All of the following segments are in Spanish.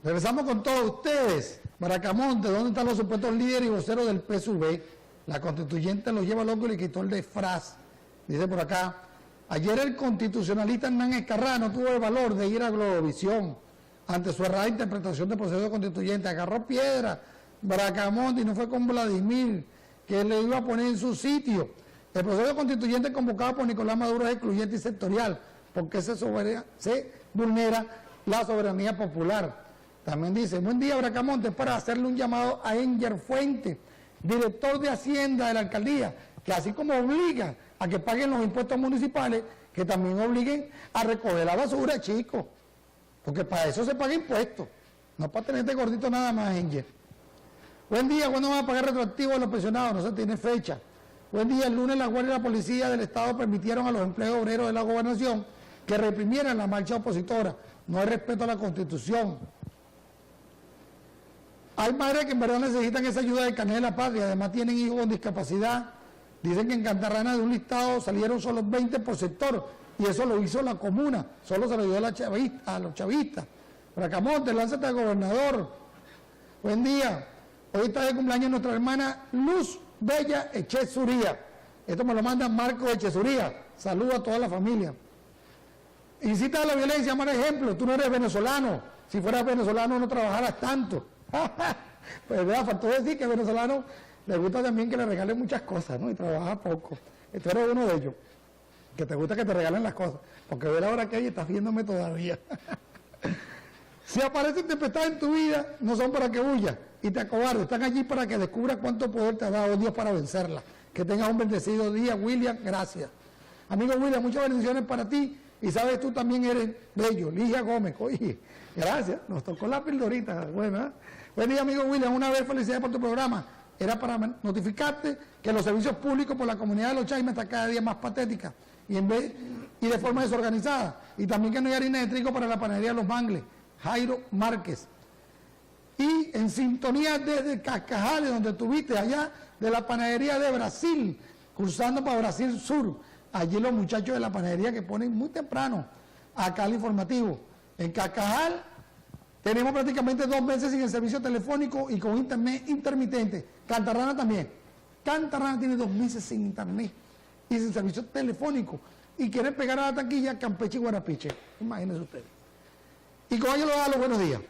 Regresamos con todos ustedes. Bracamonte, ¿dónde están los supuestos líderes y voceros del PSV? La constituyente lo lleva loco y le quitó el disfraz. Dice por acá, ayer el constitucionalista Hernán Escarrá no tuvo el valor de ir a Globovisión ante su errada interpretación del proceso constituyente. Agarró piedra, Bracamonte, y no fue con Vladimir, que le iba a poner en su sitio. El proceso constituyente convocado por Nicolás Maduro es excluyente y sectorial, porque se vulnera la soberanía popular. También dice, buen día Bracamonte, para hacerle un llamado a Enger Fuente, director de Hacienda de la Alcaldía, que así como obliga a que paguen los impuestos municipales, que también obliguen a recoger la basura, chicos, porque para eso se paga impuestos, no para tenerte gordito nada más, Enger. Buen día, ¿cuándo van a pagar retroactivo a los pensionados? No se tiene fecha. Buen día, el lunes la Guardia y la Policía del Estado permitieron a los empleados obreros de la Gobernación que reprimieran la marcha opositora. No hay respeto a la Constitución. Hay madres que en verdad necesitan esa ayuda del carnet de la patria, además tienen hijos con discapacidad. Dicen que en Cantarrana de un listado salieron solo 20 por sector, y eso lo hizo la comuna, solo se lo dio a los chavistas. Bracamonte, lánzate al gobernador. Buen día, hoy está de cumpleaños nuestra hermana Luz Bella Echezuría. Esto me lo manda Marco Echezuría. Saludo a toda la familia. Incita a la violencia, mal ejemplo, tú no eres venezolano. Si fueras venezolano no trabajaras tanto. Pues verdad, faltó decir que a venezolano le gusta también que le regalen muchas cosas, ¿no? Y trabaja poco. Tú eres uno de ellos, que te gusta que te regalen las cosas, porque ve la hora que hay y estás viéndome todavía. Si aparecen tempestades en tu vida, no son para que huyas y te acobardes, están allí para que descubras cuánto poder te ha dado Dios para vencerla. Que tengas un bendecido día, William, gracias. Amigo William, muchas bendiciones para ti, y sabes, tú también eres bello, Ligia Gómez, oye, gracias, nos tocó la pildorita, buena. Buen día, amigo William, una vez felicidades por tu programa. Era para notificarte que los servicios públicos por la comunidad de Los Chaimas está cada día más patética y de forma desorganizada. Y también que no hay harina de trigo para la panadería de Los Mangles. Jairo Márquez. Y en sintonía desde Cascajales, donde estuviste allá, de la panadería de Brasil, cruzando para Brasil Sur. Allí los muchachos de la panadería que ponen muy temprano acá el informativo. En Cascajal tenemos prácticamente 2 meses sin el servicio telefónico y con internet intermitente. Cantarrana también. Cantarrana tiene 2 meses sin internet y sin servicio telefónico. Y quieren pegar a la taquilla Campeche y Guarapiche. Imagínense ustedes. Y con ello le da los buenos días.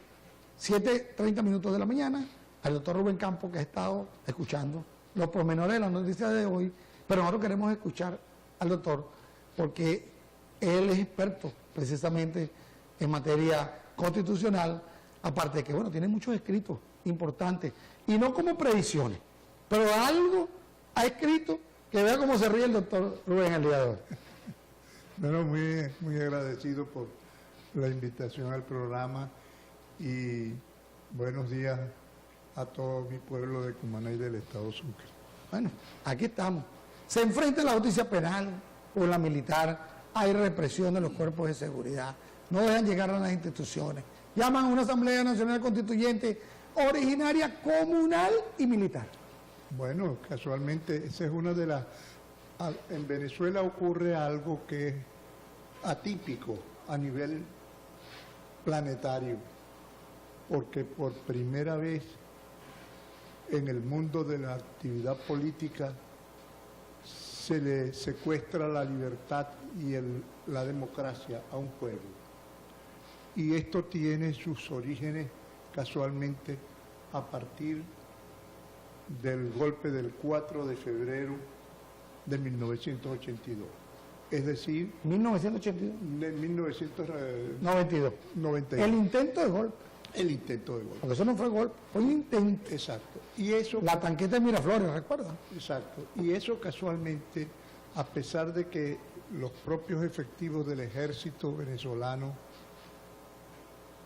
7:30 minutos de la mañana, al doctor Rubén Campos, que ha estado escuchando los pormenores de la noticia de hoy, pero nosotros queremos escuchar al doctor porque él es experto precisamente en materia constitucional, aparte de que, bueno, tiene muchos escritos importantes, y no como predicciones, pero algo ha escrito que vea cómo se ríe el doctor Rubén el día de hoy. Bueno, muy agradecido por la invitación al programa y buenos días a todo mi pueblo de Cumaná y del estado Sucre. Bueno, aquí estamos. Se enfrenta la justicia penal o la militar, hay represión de los cuerpos de seguridad, no dejan llegar a las instituciones, llaman a una Asamblea Nacional Constituyente originaria, comunal y militar. Bueno, casualmente esa es una de las... En Venezuela ocurre algo que es atípico a nivel planetario, porque por primera vez en el mundo de la actividad política se le secuestra la libertad y la democracia a un pueblo. Y esto tiene sus orígenes casualmente a partir del golpe del 4 de febrero de 1982. Es decir... 1982. De 92. El intento de golpe. El intento de golpe. Porque eso no fue golpe, fue un intento. Exacto. Y eso... La tanqueta de Miraflores, ¿recuerdan? Exacto. Y eso casualmente, a pesar de que los propios efectivos del ejército venezolano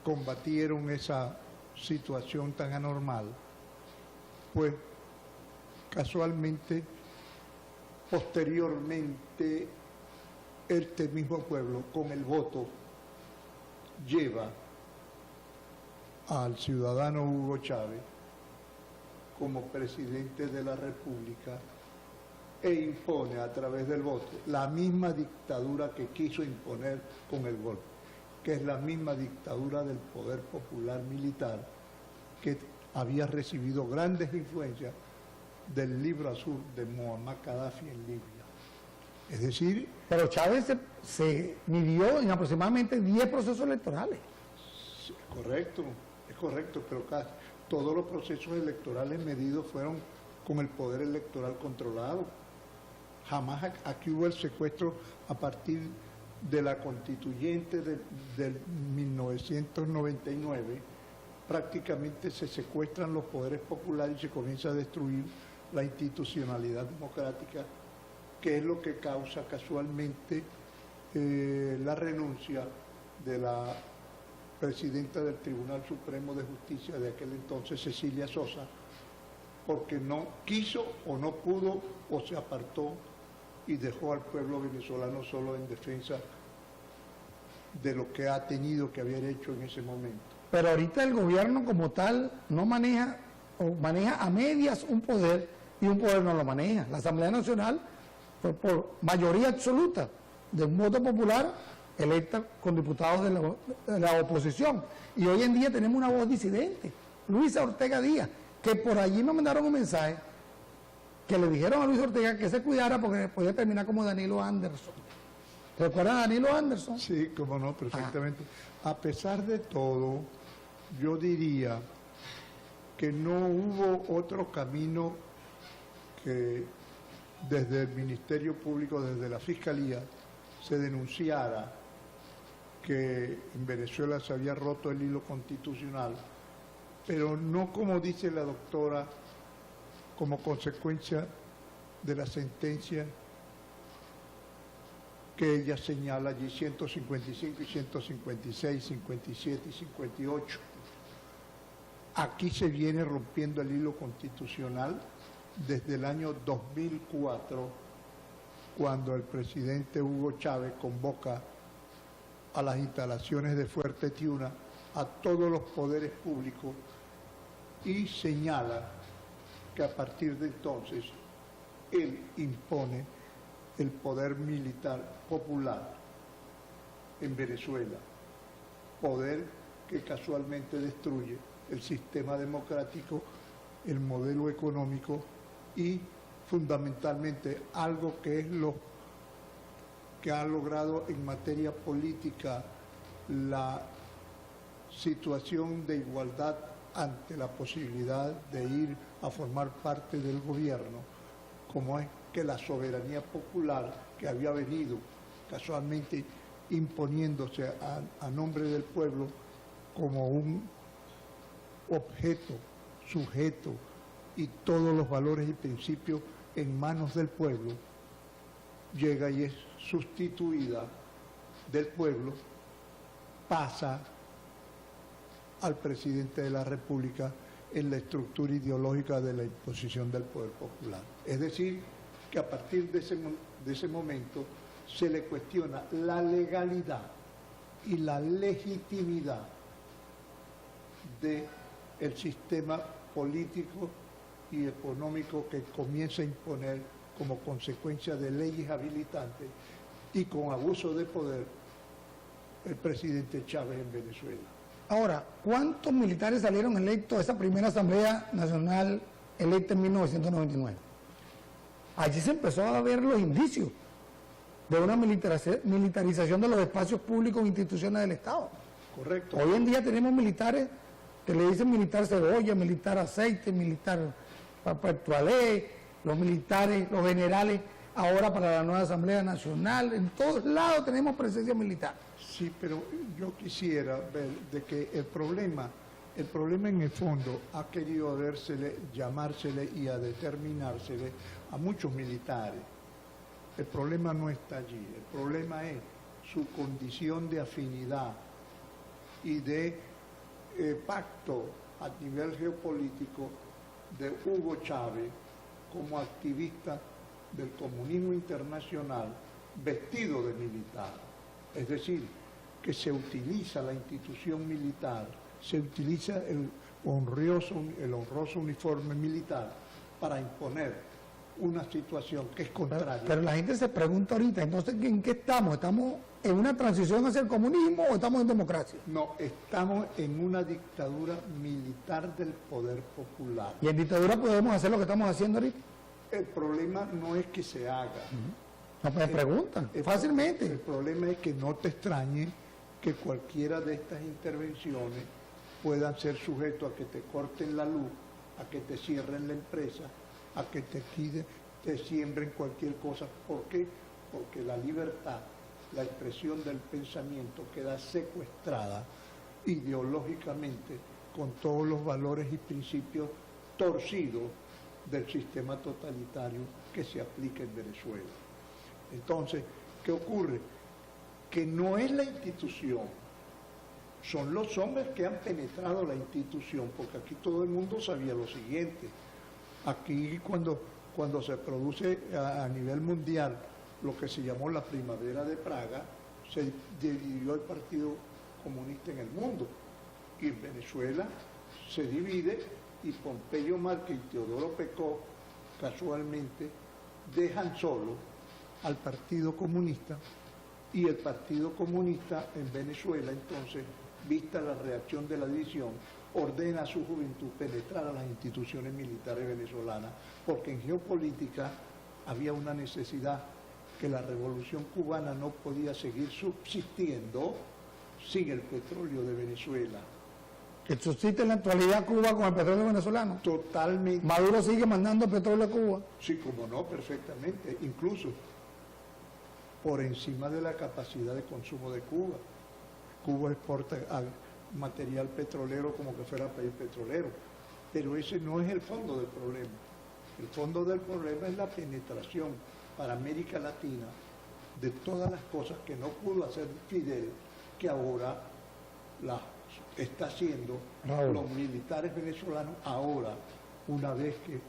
combatieron esa situación tan anormal, pues casualmente, posteriormente, este mismo pueblo, con el voto, lleva al ciudadano Hugo Chávez como presidente de la República e impone a través del voto la misma dictadura que quiso imponer con el golpe. que es la misma dictadura del poder popular militar que había recibido grandes influencias del libro azul de Muammar Gaddafi en Libia. Es decir, Pero Chávez se midió en aproximadamente 10 procesos electorales. es correcto, pero todos los procesos electorales medidos fueron con el poder electoral controlado. Jamás aquí hubo el secuestro a partir de la constituyente del 1999. Prácticamente se secuestran los poderes populares y se comienza a destruir la institucionalidad democrática, que es lo que causa casualmente la renuncia de la presidenta del Tribunal Supremo de Justicia de aquel entonces, Cecilia Sosa, porque no quiso o no pudo o se apartó y dejó al pueblo venezolano solo en defensa de lo que ha tenido que haber hecho en ese momento. Pero ahorita el gobierno como tal no maneja, o maneja a medias un poder y un poder no lo maneja. La Asamblea Nacional fue por mayoría absoluta de un voto popular electa con diputados de la oposición. Y hoy en día tenemos una voz disidente, Luisa Ortega Díaz, que por allí me mandaron un mensaje que le dijeron a Luis Ortega que se cuidara porque podía terminar como Danilo Anderson. ¿Recuerdan a Danilo Anderson? Sí, cómo no, perfectamente. A pesar de todo, yo diría que no hubo otro camino que desde el Ministerio Público, desde la Fiscalía, se denunciara que en Venezuela se había roto el hilo constitucional, pero no como dice la doctora, como consecuencia de la sentencia que ella señala allí, 155 y 156, 57 y 58. Aquí se viene rompiendo el hilo constitucional desde el año 2004, cuando el presidente Hugo Chávez convoca a las instalaciones de Fuerte Tiuna a todos los poderes públicos y señala que a partir de entonces él impone el poder militar popular en Venezuela, poder que casualmente destruye el sistema democrático, el modelo económico y fundamentalmente algo que es lo que ha logrado en materia política la situación de igualdad ante la posibilidad de ir a formar parte del gobierno, como es que la soberanía popular que había venido casualmente imponiéndose a nombre del pueblo como un objeto, sujeto y todos los valores y principios en manos del pueblo, llega y es sustituida del pueblo, pasa al presidente de la República en la estructura ideológica de la imposición del poder popular. Es decir, que a partir de ese momento se le cuestiona la legalidad y la legitimidad del sistema político y económico que comienza a imponer como consecuencia de leyes habilitantes y con abuso de poder el presidente Chávez en Venezuela. Ahora, ¿cuántos militares salieron electos a esa primera Asamblea Nacional electa en 1999? Allí se empezó a ver los indicios de una militarización de los espacios públicos e instituciones del Estado. Correcto. Hoy en día tenemos militares que le dicen militar cebolla, militar aceite, militar pertualé, los militares, los generales, ahora para la nueva Asamblea Nacional, en todos lados tenemos presencia militar. Sí, pero yo quisiera ver de que el problema en el fondo ha querido llamársele y a determinársele a muchos militares. El problema no está allí, el problema es su condición de afinidad y de pacto a nivel geopolítico de Hugo Chávez como activista del comunismo internacional vestido de militar. Es decir, que se utiliza la institución militar, se utiliza el honroso uniforme militar para imponer una situación que es contraria. Pero la gente se pregunta ahorita, entonces, ¿en qué estamos? ¿Estamos en una transición hacia el comunismo o estamos en democracia? No, estamos en una dictadura militar del poder popular. Y en dictadura podemos hacer lo que estamos haciendo ahorita. El problema no es que se haga. No, pues me preguntan, El fácilmente. problema es que no te extrañe que cualquiera de estas intervenciones puedan ser sujetos a que te corten la luz, a que te cierren la empresa, a que te siembren cualquier cosa. ¿Por qué? Porque la libertad, la expresión del pensamiento queda secuestrada ideológicamente con todos los valores y principios torcidos del sistema totalitario que se aplica en Venezuela. Entonces, ¿qué ocurre? Que no es la institución, son los hombres que han penetrado la institución, porque aquí todo el mundo sabía lo siguiente. Aquí cuando se produce a nivel mundial lo que se llamó la Primavera de Praga, se dividió el Partido Comunista en el mundo. Y en Venezuela se divide y Pompeyo Márquez y Teodoro Pecó casualmente dejan solo al Partido Comunista, y el Partido Comunista en Venezuela entonces, vista la reacción de la división, ordena a su juventud penetrar a las instituciones militares venezolanas, porque en geopolítica había una necesidad que la revolución cubana no podía seguir subsistiendo sin el petróleo de Venezuela. Que subsiste en la actualidad Cuba con el petróleo venezolano. Totalmente. Maduro sigue mandando petróleo a Cuba. Sí, como no, perfectamente, incluso por encima de la capacidad de consumo de Cuba. Cuba exporta material petrolero como que fuera país petrolero, pero ese no es el fondo del problema. El fondo del problema es la penetración para América Latina de todas las cosas que no pudo hacer Fidel, que ahora las está haciendo los militares venezolanos ahora, una vez que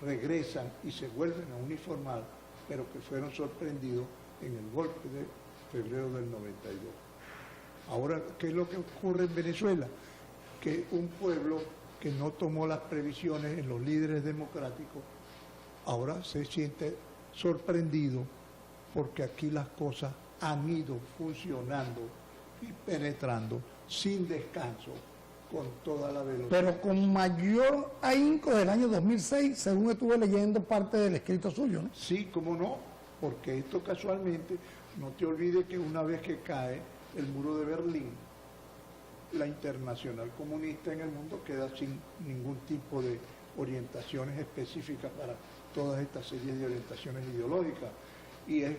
regresan y se vuelven a uniformar, pero que fueron sorprendidos en el golpe de febrero del 92. Ahora, ¿qué es lo que ocurre en Venezuela? Que un pueblo que no tomó las previsiones en los líderes democráticos, ahora se siente sorprendido porque aquí las cosas han ido funcionando y penetrando sin descanso, con toda la velocidad. Pero con mayor ahínco del año 2006, según estuve leyendo parte del escrito suyo, ¿no? Sí, cómo no, porque esto casualmente, no te olvides que una vez que cae el muro de Berlín, la internacional comunista en el mundo queda sin ningún tipo de orientaciones específicas para todas estas series de orientaciones ideológicas. Y es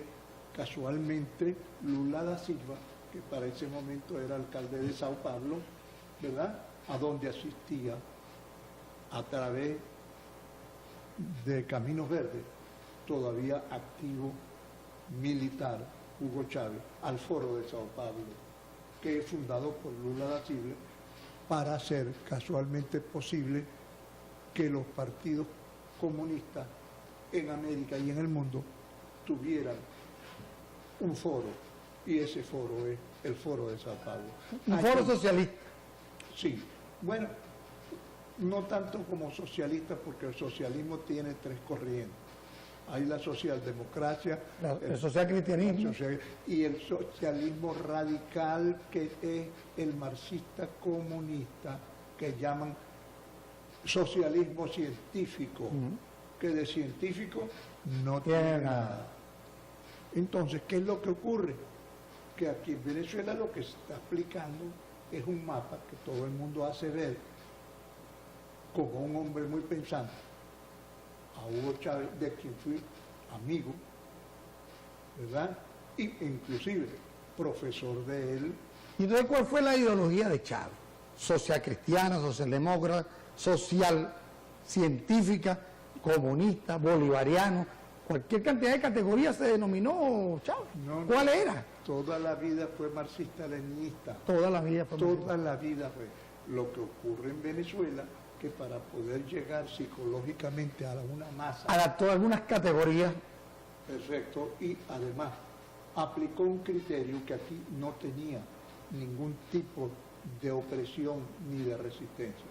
casualmente Lula da Silva, que para ese momento era alcalde de Sao Paulo, ¿verdad?, a donde asistía a través de Caminos Verdes, todavía activo militar, Hugo Chávez, al Foro de Sao Paulo, que es fundado por Lula da Silva para hacer casualmente posible que los partidos comunistas en América y en el mundo tuvieran un foro, y ese foro es el Foro de Sao Paulo. Un foro socialista. Sí, bueno, no tanto como socialista, porque el socialismo tiene tres corrientes. Hay la socialdemocracia, El socialcristianismo. y el socialismo radical, que es el marxista comunista, que llaman socialismo científico, que de científico no tiene nada. Entonces, ¿qué es lo que ocurre? Que aquí en Venezuela lo que se está aplicando es un mapa que todo el mundo hace ver como un hombre muy pensante, a Hugo Chávez, de quien fui amigo, ¿verdad? Y inclusive profesor de él. ¿Y entonces cuál fue la ideología de Chávez? Social cristiana, socialdemócrata, social, científica, comunista, bolivariano, cualquier cantidad de categorías se denominó Chávez. No, ¿Cuál era? Toda la vida fue marxista-leninista. Toda la vida fue Toda la vida fue. Lo que ocurre en Venezuela, que para poder llegar psicológicamente a una masa... Adaptó algunas categorías. Perfecto, y además aplicó un criterio que aquí no tenía ningún tipo de opresión ni de resistencia.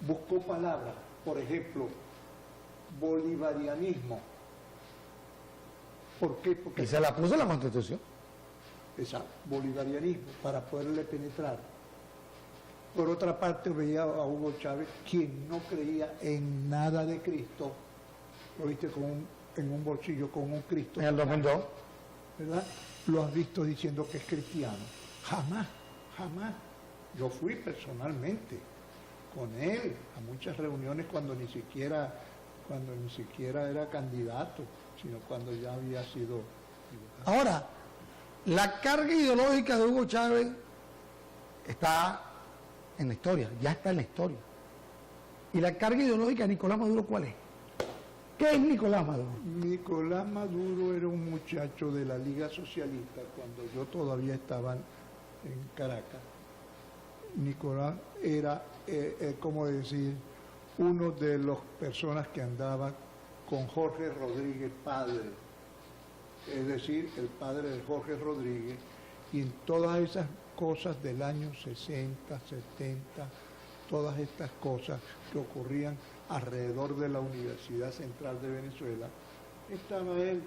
Buscó palabras, por ejemplo, bolivarianismo. ¿Por qué? Porque Y se la puso en la Constitución. ese bolivarianismo, para poderle penetrar. Por otra parte, veía a Hugo Chávez, quien no creía en nada de Cristo, lo viste en un bolsillo con un Cristo. En el 2002. ¿Verdad? Lo has visto diciendo que es cristiano. Jamás, jamás. Yo fui personalmente con él a muchas reuniones cuando ni siquiera era candidato, sino cuando ya había sido diputado. Ahora, la carga ideológica de Hugo Chávez está en la historia, ya está en la historia. ¿Y la carga ideológica de Nicolás Maduro cuál es? ¿Qué es Nicolás Maduro? Nicolás Maduro era un muchacho de la Liga Socialista cuando yo todavía estaba en Caracas. Nicolás era, como decir, uno de las personas que andaba con Jorge Rodríguez padre, es decir, el padre de Jorge Rodríguez, y en todas esas cosas del año 60, 70, todas estas cosas que ocurrían alrededor de la Universidad Central de Venezuela, estaba él,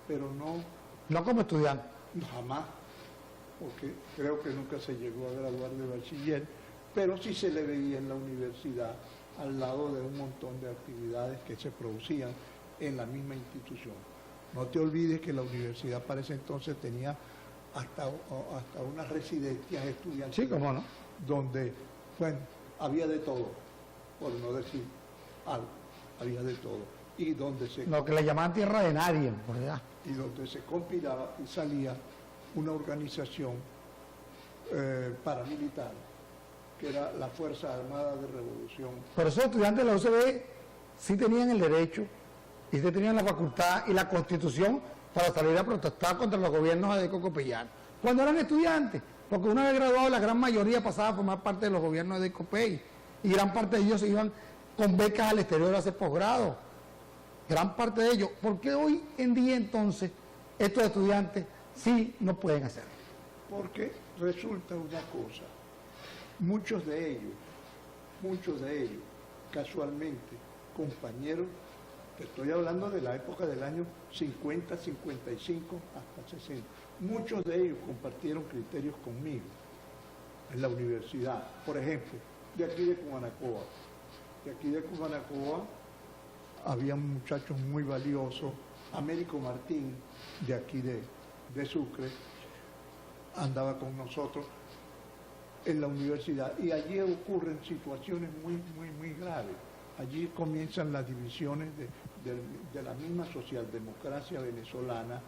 pero No como estudiante. jamás, porque creo que nunca se llegó a graduar de bachiller, pero sí se le veía en la universidad al lado de un montón de actividades que se producían en la misma institución. No te olvides que la universidad para ese entonces tenía hasta unas residencias estudiantiles. Sí, cómo no. Donde, bueno, había de todo, por no decir algo, había de todo. Y donde se, Lo que le llamaban tierra de nadie, por allá. y donde se compilaba y salía una organización paramilitar, que era la Fuerza Armada de Revolución. Pero esos estudiantes de la UCB sí tenían el derecho y sí tenían la facultad y la constitución para salir a protestar contra los gobiernos de Eco Copellán. Cuando eran estudiantes, porque una vez graduados la gran mayoría pasaba a formar parte de los gobiernos de Ecopey y gran parte de ellos se iban con becas al exterior a hacer posgrado. Gran parte de ellos. ¿Por qué hoy en día entonces estos estudiantes sí no pueden hacerlo? Porque resulta una cosa, muchos de ellos, casualmente, compañeros, te estoy hablando de la época del año 50, 55 hasta 60, muchos de ellos compartieron criterios conmigo en la universidad. Por ejemplo, de aquí de Cumanacoa, había muchachos muy valiosos, Américo Martín, de aquí de Sucre, andaba con nosotros en la universidad y allí ocurren situaciones muy graves. Allí comienzan las divisiones de la misma socialdemocracia venezolana,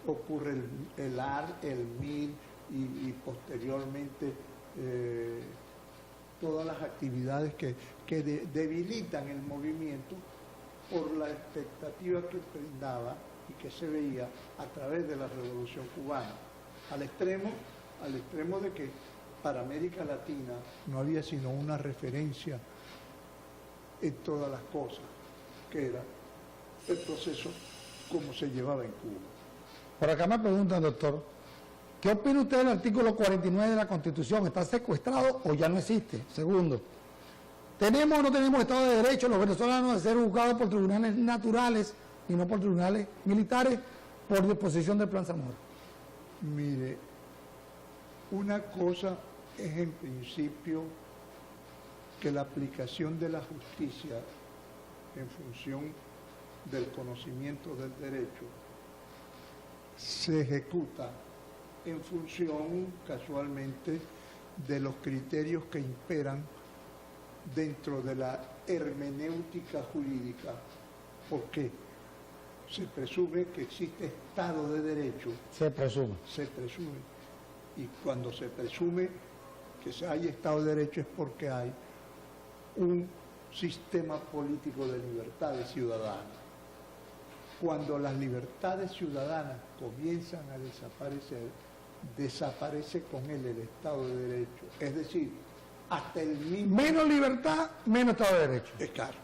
ocurre el AR, el MIR y posteriormente todas las actividades que debilitan el movimiento por la expectativa que brindaba y que se veía a través de la Revolución Cubana, al extremo de que para América Latina no había sino una referencia en todas las cosas, que era el proceso como se llevaba en Cuba. Por acá me preguntan, doctor, ¿qué opina usted del artículo 49 de la Constitución? ¿Está secuestrado o ya no existe? Segundo, ¿tenemos o no tenemos Estado de Derecho los venezolanos de ser juzgados por tribunales naturales y no por tribunales militares por disposición del Plan Zamora? Mire, una cosa es en principio que la aplicación de la justicia en función del conocimiento del derecho se ejecuta en función, casualmente, de los criterios que imperan dentro de la hermenéutica jurídica. ¿Por qué? Se presume que existe Estado de Derecho. Se presume. Se presume. Y cuando se presume que hay Estado de Derecho es porque hay un sistema político de libertades ciudadanas. Cuando las libertades ciudadanas comienzan a desaparecer, desaparece con él el Estado de Derecho. Es decir, hasta el mismo... Menos libertad, menos Estado de Derecho. Es claro.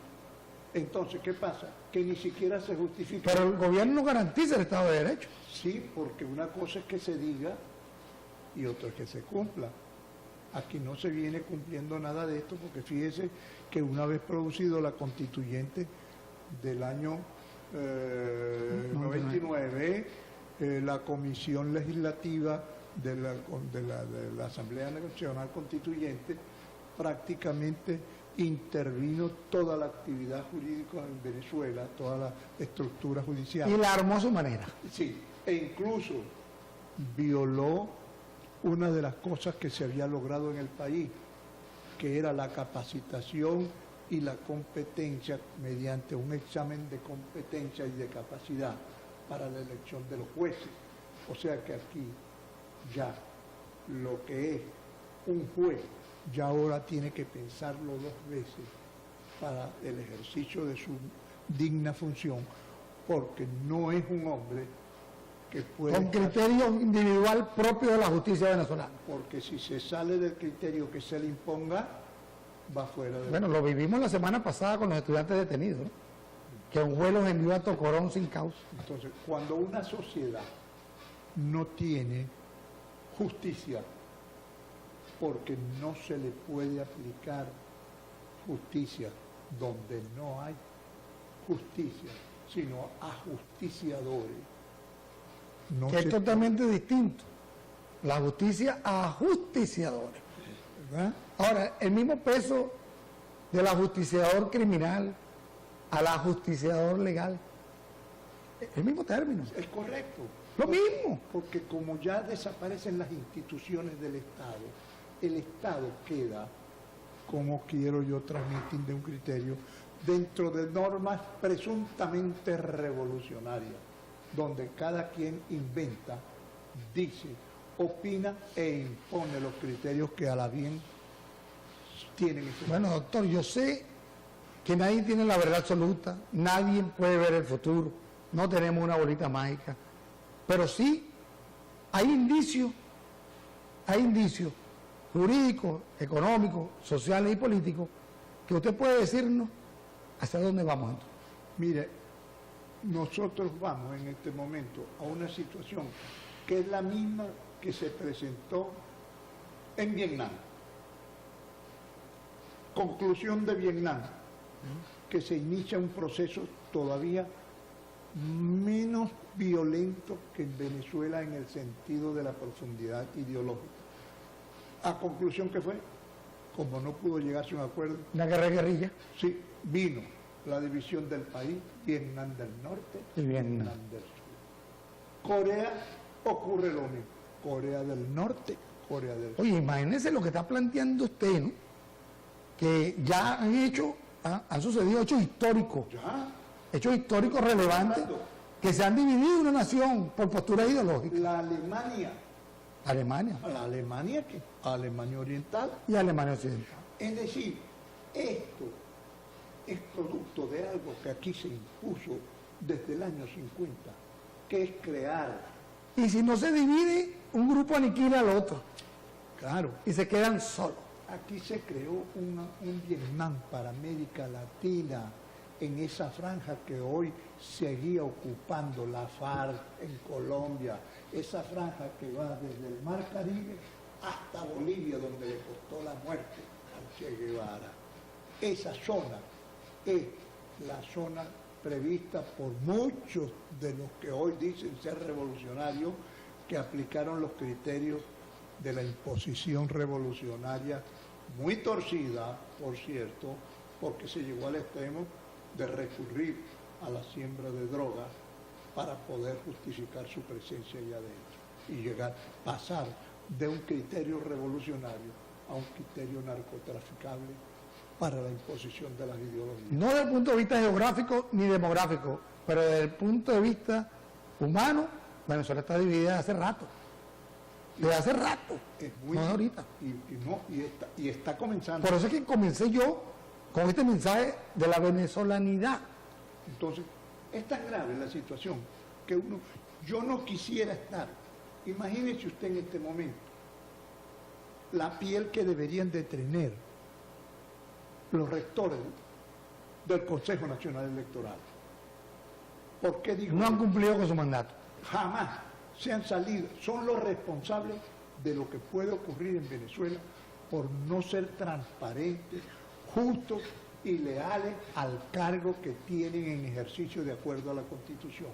Entonces, ¿qué pasa? Que ni siquiera se justifica... Pero el gobierno no garantiza el Estado de Derecho. Sí, porque una cosa es que se diga y otra es que se cumpla. Aquí no se viene cumpliendo nada de esto porque fíjese que una vez producido la constituyente del año 99, la comisión legislativa de la Asamblea Nacional Constituyente, prácticamente intervino toda la actividad jurídica en Venezuela, toda la estructura judicial. Y la armó a su manera. Sí, e incluso violó una de las cosas que se había logrado en el país, que era la capacitación y la competencia mediante un examen de competencia y de capacidad para la elección de los jueces. O sea que aquí ya lo que es un juez ya ahora tiene que pensarlo 2 veces para el ejercicio de su digna función, porque no es un hombre que puede... Con criterio individual propio de la justicia venezolana. Porque si se sale del criterio que se le imponga, va fuera de... Bueno, lo vivimos la semana pasada con los estudiantes detenidos, ¿no? Que un juez los envió a Tocorón sin causa. Entonces, cuando una sociedad no tiene justicia, porque no se le puede aplicar justicia donde no hay justicia, sino ajusticiadores. No Que es se- totalmente distinto. La justicia a justiciadores. ¿verdad? Ahora, el mismo peso del ajusticiador criminal al ajusticiador legal, el mismo término, Es correcto. lo mismo. Porque como ya desaparecen las instituciones del Estado, el Estado queda, como quiero yo transmitir de un criterio, dentro de normas presuntamente revolucionarias, donde cada quien inventa, dice, opina e impone los criterios que a la bien tienen. Bueno, doctor, yo sé que nadie tiene la verdad absoluta, nadie puede ver el futuro, no tenemos una bolita mágica, pero sí hay indicios jurídicos, económicos, sociales y políticos que usted puede decirnos hacia dónde vamos entonces. Mire, nosotros vamos en este momento a una situación que es la misma que se presentó en Vietnam. Conclusión de Vietnam, que se inicia un proceso todavía menos violento que en Venezuela en el sentido de la profundidad ideológica. ¿A conclusión qué fue? Como no pudo llegarse a un acuerdo, Una guerra de guerrilla. sí, vino la división del país, Vietnam del norte Y Vietnam. del sur. Corea ocurre lo mismo, Corea del norte, Corea del sur. Oye, imagínense lo que está planteando usted, ¿no? Que ya han sucedido hechos históricos relevantes, que se han dividido una nación por posturas ideológicas. La Alemania, Alemania la Alemania que Alemania Oriental, y Alemania Occidental. es decir, esto es producto de algo que aquí se impuso desde el año 50, que es crear, Y si no se divide, un grupo aniquila al otro claro, y se quedan solos. aquí se creó un Vietnam para América Latina, en esa franja que hoy seguía ocupando la FARC en Colombia, esa franja que va desde el Mar Caribe hasta Bolivia, donde le costó la muerte al Che Guevara. Esa zona es la zona prevista por muchos de los que hoy dicen ser revolucionarios, que aplicaron los criterios de la imposición revolucionaria, muy torcida, por cierto, porque se llegó al extremo de recurrir a la siembra de drogas para poder justificar su presencia allá adentro y pasar de un criterio revolucionario a un criterio narcotraficable para la imposición de las ideologías. No desde el punto de vista geográfico ni demográfico, pero desde el punto de vista humano, Venezuela está dividida hace rato. Desde hace rato, Es muy, no de ahorita. y está comenzando. Por eso es que comencé yo con este mensaje de la venezolanidad. Entonces, es tan grave la situación que yo no quisiera estar. Imagínese usted en este momento la piel que deberían de tener los rectores del Consejo Nacional Electoral. ¿Por qué digo? No han cumplido con su mandato. Jamás se han salido, son los responsables de lo que puede ocurrir en Venezuela por no ser transparentes, justos y leales al cargo que tienen en ejercicio de acuerdo a la Constitución.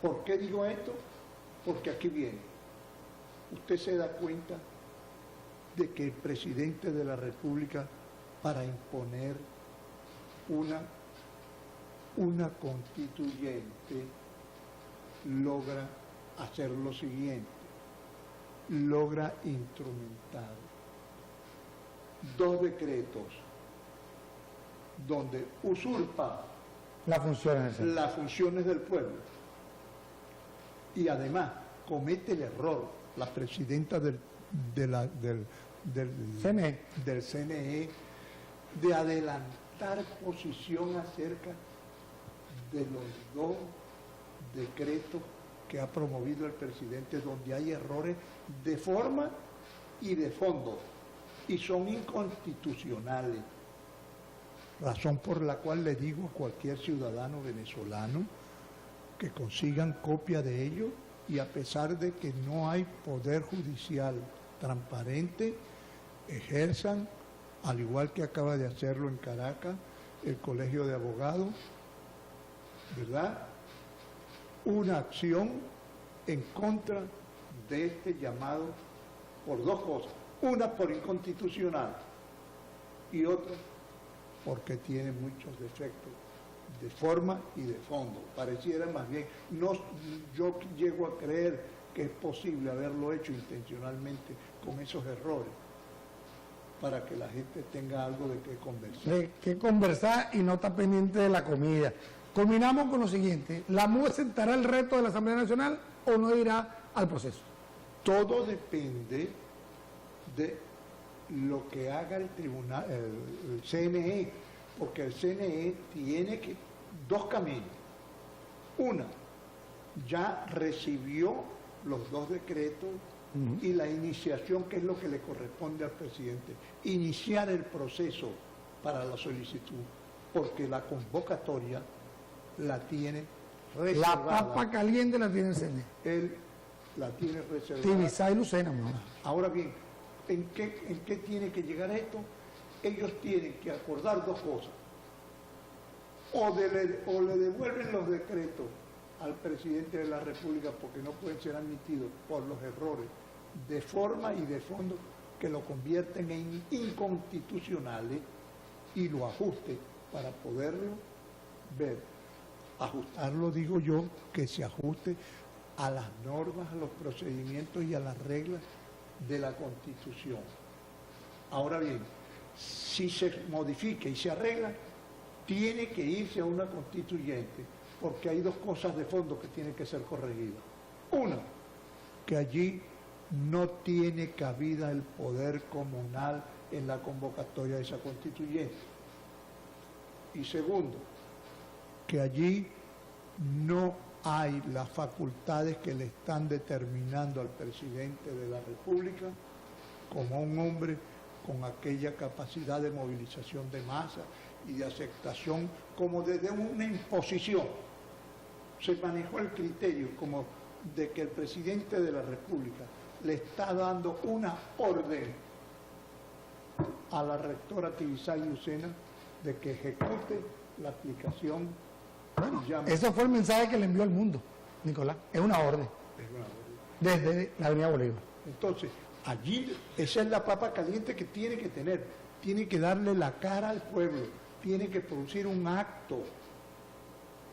¿Por qué digo esto? Porque aquí viene usted se da cuenta de que el presidente de la República, para imponer una constituyente, logra hacer lo siguiente, logra instrumentar 2 decretos donde usurpa las funciones del pueblo y además comete el error la presidenta del CNE de adelantar posición acerca de los 2 decretos que ha promovido el presidente, donde hay errores de forma y de fondo, y son inconstitucionales. Razón por la cual le digo a cualquier ciudadano venezolano que consigan copia de ello, y a pesar de que no hay poder judicial transparente, ejerzan, al igual que acaba de hacerlo en Caracas, el Colegio de Abogados, ¿verdad?, una acción en contra de este llamado por 2 cosas. Una por inconstitucional y otra porque tiene muchos defectos de forma y de fondo. Pareciera más bien, yo llego a creer que es posible haberlo hecho intencionalmente con esos errores para que la gente tenga algo de qué conversar. De qué conversar y no está pendiente de la comida. Culminamos con lo siguiente: ¿la MUD aceptará el reto de la Asamblea Nacional o no irá al proceso? Todo depende de lo que haga el tribunal, el CNE, porque el CNE tiene 2 caminos. Una, ya recibió los 2 decretos y la iniciación, que es lo que le corresponde al presidente, iniciar el proceso para la solicitud, porque la convocatoria la tiene reservada. La papa caliente la tiene el CNE. Él la tiene reservada. Tibisay y Lucena, mejor. Ahora bien, ¿en qué tiene que llegar esto? Ellos tienen que acordar 2 cosas. O le devuelven los decretos al presidente de la República porque no pueden ser admitidos por los errores de forma y de fondo que lo convierten en inconstitucionales, y lo ajuste para poderlo ver. Ajustarlo, digo yo, que se ajuste a las normas, a los procedimientos y a las reglas de la Constitución. Ahora bien, si se modifica y se arregla, tiene que irse a una constituyente, porque hay 2 cosas de fondo que tienen que ser corregidas. Una, que allí no tiene cabida el poder comunal en la convocatoria de esa constituyente. Y segundo, que allí no hay las facultades que le están determinando al presidente de la República como un hombre con aquella capacidad de movilización de masa y de aceptación como desde una imposición. Se manejó el criterio como de que el presidente de la República le está dando una orden a la rectora Tibisay Lucena de que ejecute la aplicación. Bueno, eso fue el mensaje que le envió al mundo, Nicolás. Es una orden. Desde la Avenida Bolívar. Entonces, allí, esa es la papa caliente que tiene que tener. Tiene que darle la cara al pueblo. Tiene que producir un acto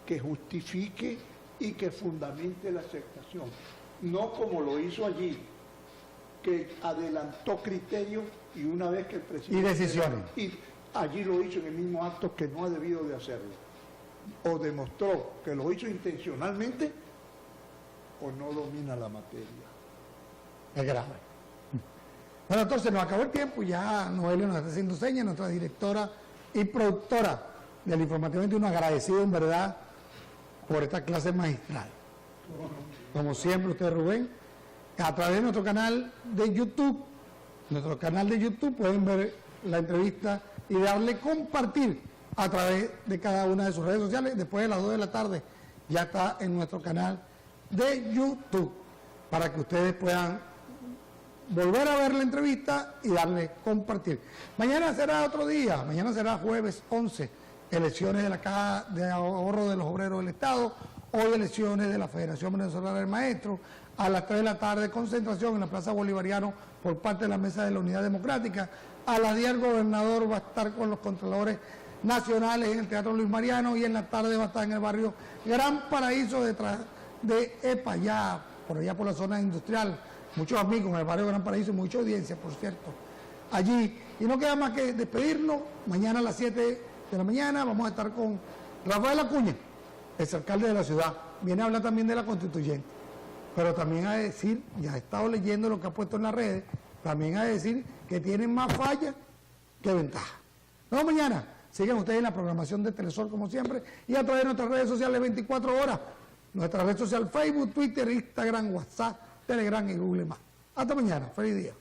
que justifique y que fundamente la aceptación. No como lo hizo allí, que adelantó criterios y una vez que el presidente... Y decisiones. Y allí lo hizo en el mismo acto que no ha debido de hacerlo. O demostró que lo hizo intencionalmente o no domina la materia. Es grave. Bueno, entonces nos acabó el tiempo, ya Noelia nos está haciendo señas, nuestra directora y productora del Informativo 21, agradecido en verdad por esta clase magistral. Como siempre, usted, Rubén, a través de nuestro canal de YouTube, pueden ver la entrevista y darle compartir a través de cada una de sus redes sociales. Después de las 2 de la tarde ya está en nuestro canal de YouTube, para que ustedes puedan volver a ver la entrevista y darle compartir. Mañana será otro día, mañana será jueves 11, elecciones de la Caja de Ahorro de los Obreros del Estado. Hoy elecciones de la Federación Venezolana de Maestros. A las 3 de la tarde, concentración en la Plaza Bolivariano por parte de la Mesa de la Unidad Democrática. A las 10 el gobernador va a estar con los controladores nacionales en el Teatro Luis Mariano, y en la tarde va a estar en el barrio Gran Paraíso, detrás de EPA, ya por allá por la zona industrial. Muchos amigos en el barrio Gran Paraíso, mucha audiencia, por cierto, allí. Y no queda más que despedirnos. Mañana a las 7 de la mañana vamos a estar con Rafael Acuña, exalcalde de la ciudad. Viene a hablar también de la constituyente, pero también a decir, ya he estado leyendo lo que ha puesto en las redes, también a decir que tienen más fallas que ventaja. Nos vemos mañana. Sigan ustedes en la programación de Telesol como siempre, y a través de nuestras redes sociales 24 horas. Nuestra red social Facebook, Twitter, Instagram, WhatsApp, Telegram y Google+. Hasta mañana. Feliz día.